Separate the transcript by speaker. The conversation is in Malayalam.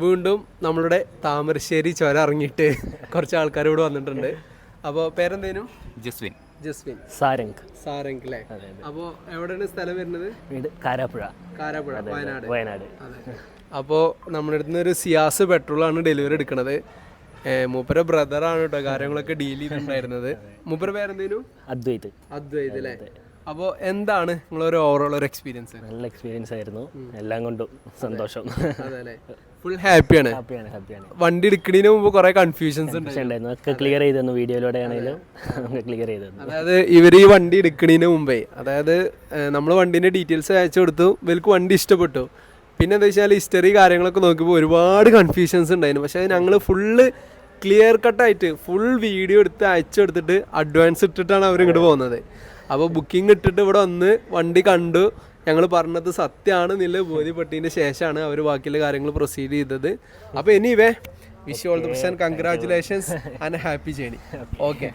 Speaker 1: വീണ്ടും നമ്മളുടെ താമരശ്ശേരി ചുരം ഇറങ്ങിയിട്ട് കുറച്ച് ആൾക്കാർ ഇവിടെ വന്നിട്ടുണ്ട്. അപ്പോൾ പേരെന്തേനും?
Speaker 2: ജസ്വിൻ.
Speaker 1: ജസ്വിൻ.
Speaker 3: സാരംഗ്
Speaker 1: അല്ലേ? അപ്പോൾ എവിടെയാണ് സ്ഥലം വരുന്നത്?
Speaker 3: വീട് കാരാപ്പുഴ, വയനാട്.
Speaker 1: അപ്പോൾ നമ്മുടെ അടുത്ത് നിന്ന് ഒരു സിയാസ് പെട്രോളാണ് ഡെലിവറി എടുക്കുന്നത്. മൂപ്പര ബ്രദറാണ് കേട്ടോ കാര്യങ്ങളൊക്കെ ഡീൽ ചെയ്തിട്ടുണ്ടായിരുന്നത്. മൂപ്പര പേരെന്തേനും?
Speaker 3: അദ്വൈത്
Speaker 1: അല്ലേ? അപ്പോൾ എന്താണ് നിങ്ങളൊരു ഓവറോൾ ഒരു എക്സ്പീരിയൻസ്?
Speaker 3: നല്ല എക്സ്പീരിയൻസ് ആയിരുന്നു, എല്ലാം കൊണ്ടും സന്തോഷം.
Speaker 1: അതെ, ഫുൾ ഹാപ്പിയാണ്. വണ്ടി എടുക്കുന്നതിന് മുമ്പ് കുറെ കൺഫ്യൂഷൻസ്
Speaker 3: ഉണ്ടായിരുന്നു, ഒക്കെ ക്ലിയർ ചെയ്തു തന്നു. വീഡിയോയിലൂടെ ആണെങ്കിലും ക്ലിയർ ചെയ്തു തന്നു.
Speaker 1: അതായത് ഇവർ ഈ വണ്ടി എടുക്കുന്നതിന് മുമ്പേ, അതായത് നമ്മൾ വണ്ടീൻ്റെ ഡീറ്റെയിൽസ് അയച്ചു കൊടുത്തു, ഇവർക്ക് വണ്ടി ഇഷ്ടപ്പെട്ടു. പിന്നെ എന്താ വെച്ചാൽ ഹിസ്റ്ററി കാര്യങ്ങളൊക്കെ നോക്കിയപ്പോൾ ഒരുപാട് കൺഫ്യൂഷൻസ് ഉണ്ടായിരുന്നു. പക്ഷേ ഞങ്ങൾ ഫുള്ള് ക്ലിയർ കട്ടായിട്ട് ഫുൾ വീഡിയോ എടുത്ത് അയച്ചു കൊടുത്തിട്ട് അഡ്വാൻസ് ഇട്ടിട്ടാണ് അവർ ഇങ്ങോട്ട് പോകുന്നത്. അപ്പോൾ ബുക്കിംഗ് ഇട്ടിട്ട് ഇവിടെ വന്ന് വണ്ടി കണ്ടു, ഞങ്ങൾ പറഞ്ഞത് സത്യമാണ് എന്നുള്ളത് ബോധ്യപ്പെട്ടതിന് ശേഷമാണ് അവർ ബാക്കിയുള്ള കാര്യങ്ങൾ പ്രൊസീഡ് ചെയ്തത്. അപ്പോൾ anyway wish you all the best and congratulations and happy journey. Okay.